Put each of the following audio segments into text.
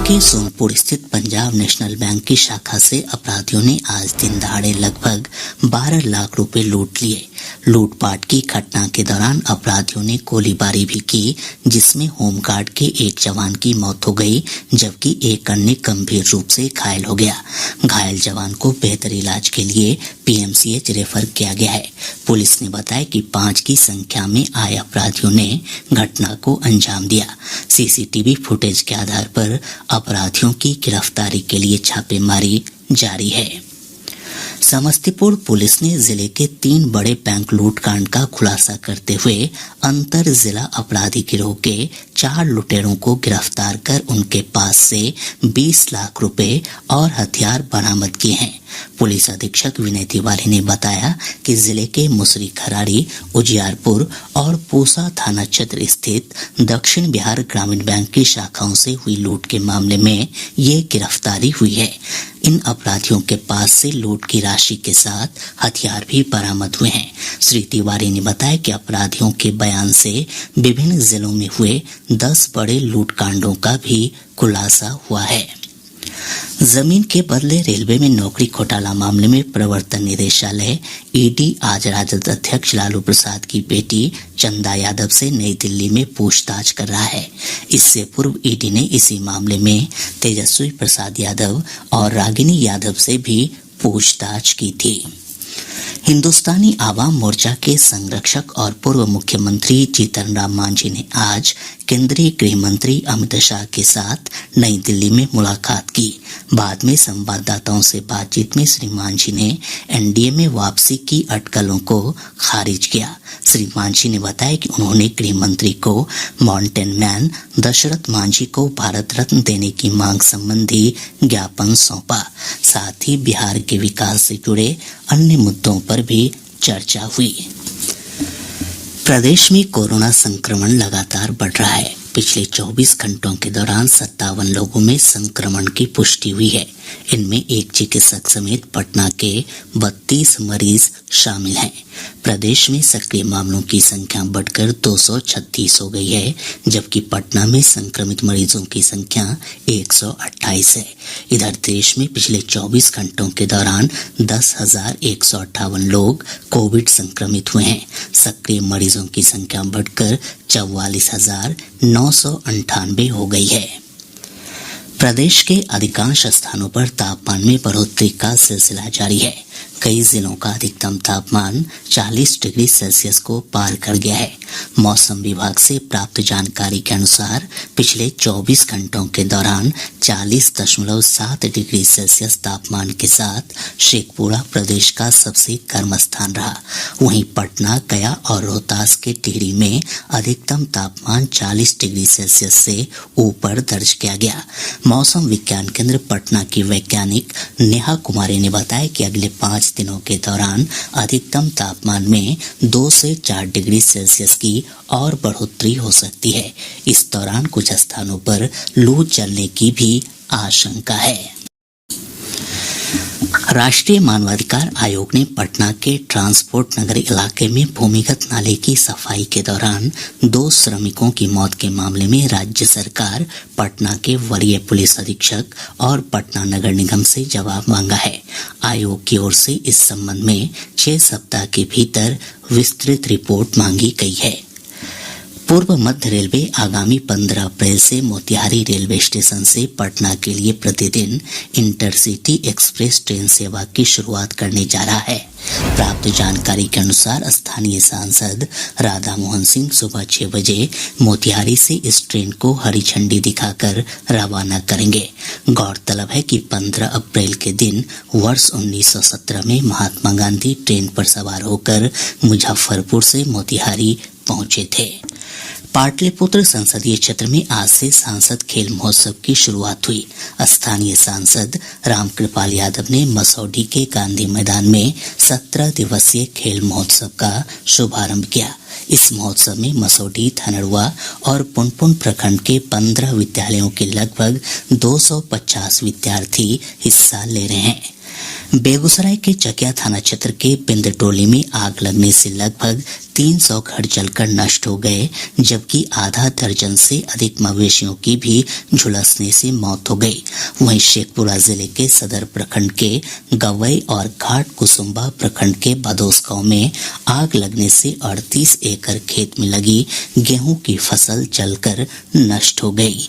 के सोनपुर स्थित Punjab national bank की शाखा से अपराधियों ने आज दिन दहाड़े लगभग 12 लाख रुपए लूट लिए। लूटपाट की घटना के दौरान अपराधियों ने गोलीबारी भी की, जिसमें होमगार्ड के एक जवान की मौत हो गई, जबकि एक अन्य गंभीर रूप से घायल हो गया। घायल जवान को बेहतर इलाज के लिए पीएमसीएच रेफर किया गया है। पुलिस ने बताया कि 5 की संख्या में आए अपराधियों ने घटना को अंजाम दिया। सीसीटीवी फुटेज के आधार पर अपराधियों की गिरफ्तारी के लिए छापेमारी जारी है। समस्तीपुर पुलिस ने जिले के 3 बड़े बैंक लूटकांड का खुलासा करते हुए अंतर जिला अपराधी गिरोह के 4 लुटेरों को गिरफ्तार कर उनके पास से 20 लाख रुपए और हथियार बरामद किए हैं। पुलिस अधीक्षक विनय तिवारी ने बताया कि जिले के मुसरी खराड़ी, उजियारपुर और पूसा थाना क्षेत्र स्थित दक्षिण बिहार ग्रामीण बैंक की शाखाओं से हुई लूट के मामले में ये गिरफ्तारी हुई है। इन अपराधियों के पास से लूट की राशि के साथ हथियार भी बरामद हुए हैं। श्री तिवारी ने बताया कि अपराधियों के बयान से विभिन्न जिलों में हुए 10 बड़े लूटकांडों का भी खुलासा हुआ है। जमीन के बदले रेलवे में नौकरी घोटाला मामले में प्रवर्तन निदेशालय ईडी आज राजद अध्यक्ष लालू प्रसाद की बेटी चंदा यादव से नई दिल्ली में पूछताछ कर रहा है। इससे पूर्व ईडी ने इसी मामले में तेजस्वी प्रसाद यादव और रागिनी यादव से भी पूछताछ की थी। हिंदुस्तानी आवाम मोर्चा के संरक्षक और पूर्व मुख्यमंत्री जीतन राम मांझी ने आज केंद्रीय गृह मंत्री अमित शाह के साथ नई दिल्ली में मुलाकात की। बाद में संवाददाताओं से बातचीत में श्री मांझी ने एनडीए में वापसी की अटकलों को खारिज किया। श्री मांझी ने बताया कि उन्होंने गृह मंत्री को माउंटेन मैन दशरथ मांझी को भारत रत्न देने की मांग संबंधी ज्ञापन सौंपा। साथ ही बिहार के विकास से जुड़े अन्य मुद्दों पर भी चर्चा हुई। प्रदेश में कोरोना संक्रमण लगातार बढ़ रहा है। पिछले 24 घंटों के दौरान 57 लोगों में संक्रमण की पुष्टि हुई है। इनमें एक चिकित्सक समेत पटना के 32 मरीज शामिल हैं। प्रदेश में सक्रिय मामलों की संख्या बढ़कर 236 हो गई है, जबकि पटना में संक्रमित मरीजों की संख्या 128 है। इधर देश में पिछले 24 घंटों के दौरान 10,158 लोग कोविड संक्रमित हुए हैं। सक्रिय मरीजों की संख्या बढ़कर 44,998 हो गई है। प्रदेश के अधिकांश स्थानों पर तापमान में बढ़ोतरी का सिलसिला जारी है। कई जिलों का अधिकतम तापमान 40 डिग्री सेल्सियस को पार कर गया है। मौसम विभाग से प्राप्त जानकारी के अनुसार पिछले 24 घंटों के दौरान 40.7 डिग्री सेल्सियस तापमान के साथ शेखपुरा प्रदेश का सबसे गर्म स्थान रहा। वहीं पटना, गया और रोहतास के टिहरी में अधिकतम तापमान 40 डिग्री सेल्सियस से ऊपर दर्ज किया गया। मौसम विज्ञान केंद्र पटना की वैज्ञानिक नेहा कुमारी ने बताया कि अगले 5 दिनों के दौरान अधिकतम तापमान में 2 से 4 डिग्री सेल्सियस की और बढ़ोतरी हो सकती है। इस दौरान कुछ स्थानों पर लू चलने की भी आशंका है। राष्ट्रीय मानवाधिकार आयोग ने पटना के ट्रांसपोर्ट नगर इलाके में भूमिगत नाले की सफाई के दौरान 2 श्रमिकों की मौत के मामले में राज्य सरकार, पटना के वरीय पुलिस अधीक्षक और पटना नगर निगम से जवाब मांगा है। आयोग की ओर से इस संबंध में 6 सप्ताह के भीतर विस्तृत रिपोर्ट मांगी गई है। पूर्व मध्य रेलवे आगामी 15 अप्रैल से मोतिहारी रेलवे स्टेशन से पटना के लिए प्रतिदिन इंटरसिटी एक्सप्रेस ट्रेन सेवा की शुरुआत करने जा रहा है। प्राप्त जानकारी के अनुसार स्थानीय सांसद राधा मोहन सिंह सुबह 6 बजे मोतिहारी से इस ट्रेन को हरी झंडी दिखाकर रवाना करेंगे। गौरतलब है कि 15 अप्रैल के दिन वर्ष 1917 में महात्मा गांधी ट्रेन पर सवार होकर मुजफ्फरपुर से मोतिहारी पहुंचे थे। पाटलिपुत्र संसदीय क्षेत्र में आज से सांसद खेल महोत्सव की शुरुआत हुई। स्थानीय सांसद रामकृपाल यादव ने मसौढी के गांधी मैदान में 17 दिवसीय खेल महोत्सव का शुभारंभ किया। इस महोत्सव में मसौढी, धनरुआ और पुनपुन प्रखंड के 15 विद्यालयों के लगभग 250 विद्यार्थी हिस्सा ले रहे हैं। बेगूसराय के चकिया थाना क्षेत्र के बिंद टोली में आग लगने से लगभग 300 घर जलकर नष्ट हो गए, जबकि आधा दर्जन से अधिक मवेशियों की भी झुलसने से मौत हो गई। वहीं शेखपुरा जिले के सदर प्रखंड के गवई और घाट कुसुम्बा प्रखंड के बदोस गांव में आग लगने से 38 एकड़ खेत में लगी गेहूं की फसल जलकर नष्ट हो गई।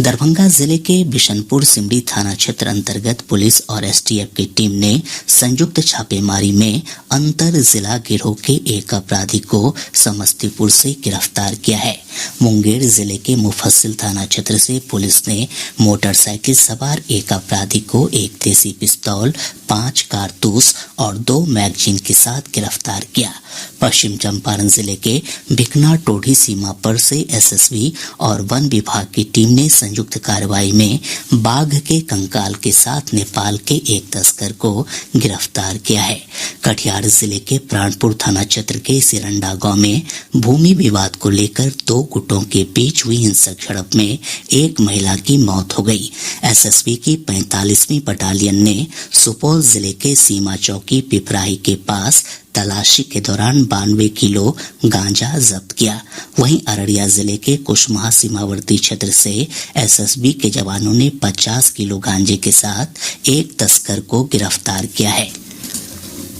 दरभंगा जिले के बिशनपुर सिमरी थाना क्षेत्र अंतर्गत पुलिस और एसटीएफ की टीम ने संयुक्त छापेमारी में अंतर जिला गिरोह के एक अपराधी को समस्तीपुर से गिरफ्तार किया है। मुंगेर जिले के मुफस्सिल थाना क्षेत्र से पुलिस ने मोटरसाइकिल सवार एक अपराधी को एक देसी पिस्तौल, 5 कारतूस और 2 मैगजीन के साथ गिरफ्तार किया। पश्चिम चंपारण जिले के भिकना टोढ़ी सीमा पर से एसएसबी और वन विभाग की टीम ने संयुक्त कार्रवाई में बाघ के कंकाल के साथ नेपाल के एक तस्कर को गिरफ्तार किया है। कटिहार जिले के प्राणपुर थाना क्षेत्र के सिरंडा गांव में भूमि विवाद को लेकर 2 गुटों के बीच हुई हिंसक झड़प में एक महिला की मौत हो गई। एसएसबी की 45वीं बटालियन ने सुपौल जिले के सीमा चौकी पिपराही के पास तलाशी के दौरान 92 किलो गांजा जब्त किया। वहीं अररिया जिले के कुशमाहा सीमावर्ती क्षेत्र से एसएसबी के जवानों ने 50 किलो गांजे के साथ एक तस्कर को गिरफ्तार किया है।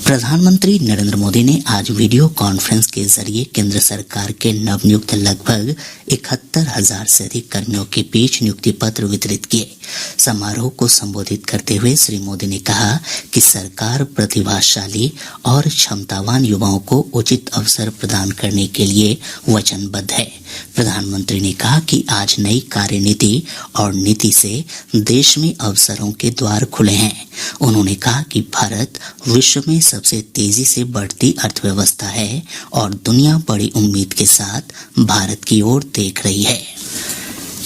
प्रधानमंत्री नरेंद्र मोदी ने आज वीडियो कॉन्फ्रेंस के जरिए केंद्र सरकार के नवनियुक्त लगभग 71,000 से अधिक कर्मियों के बीच नियुक्ति पत्र वितरित किए। समारोह को संबोधित करते हुए श्री मोदी ने कहा कि सरकार प्रतिभाशाली और क्षमतावान युवाओं को उचित अवसर प्रदान करने के लिए वचनबद्ध है। प्रधानमंत्री ने कहा कि आज नई कार्यनीति और नीति से देश में अवसरों के द्वार खुले हैं। उन्होंने कहा कि भारत विश्व में सबसे तेजी से बढ़ती अर्थव्यवस्था है और दुनिया बड़ी उम्मीद के साथ भारत की ओर देख रही है।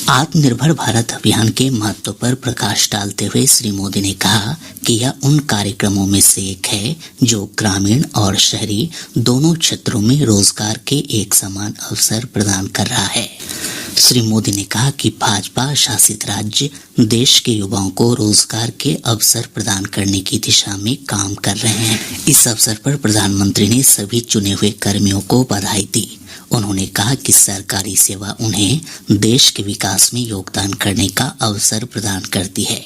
आत्मनिर्भर भारत अभियान के महत्व पर प्रकाश डालते हुए श्री मोदी ने कहा कि यह उन कार्यक्रमों में से एक है जो ग्रामीण और शहरी दोनों क्षेत्रों में रोजगार के एक समान अवसर प्रदान कर रहा है। श्री मोदी ने कहा कि भाजपा शासित राज्य देश के युवाओं को रोजगार के अवसर प्रदान करने की दिशा में काम कर रहे हैं। इस अवसर पर प्रधानमंत्री ने सभी चुने हुए कर्मियों को बधाई दी। उन्होंने कहा कि सरकारी सेवा उन्हें देश के विकास में योगदान करने का अवसर प्रदान करती है।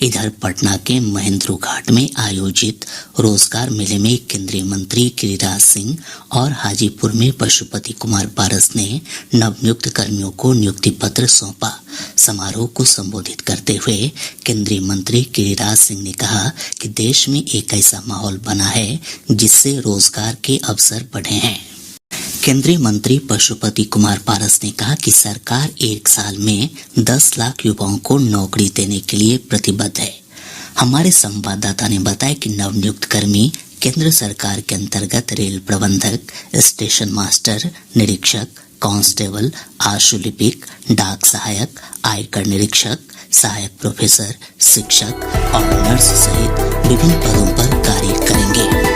इधर पटना के महेंद्र घाट में आयोजित रोजगार मेले में केंद्रीय मंत्री गिरिराज सिंह और हाजीपुर में पशुपति कुमार पारस ने नवनियुक्त कर्मियों को नियुक्ति पत्र सौंपा। समारोह को संबोधित करते हुए केंद्रीय मंत्री गिरिराज सिंह ने कहा कि देश में एक ऐसा माहौल बना है जिससे रोजगार के अवसर बढ़े हैं। केंद्रीय मंत्री पशुपति कुमार पारस ने कहा कि सरकार 1 साल में 10 लाख युवाओं को नौकरी देने के लिए प्रतिबद्ध है। हमारे संवाददाता ने बताया कि नवनियुक्त कर्मी केंद्र सरकार के अंतर्गत रेल प्रबंधक, स्टेशन मास्टर, निरीक्षक, कांस्टेबल, आशुलिपिक, डाक सहायक, आयकर निरीक्षक, सहायक प्रोफेसर, शिक्षक और नर्स सहित विभिन्न पदों पर कार्य करेंगे।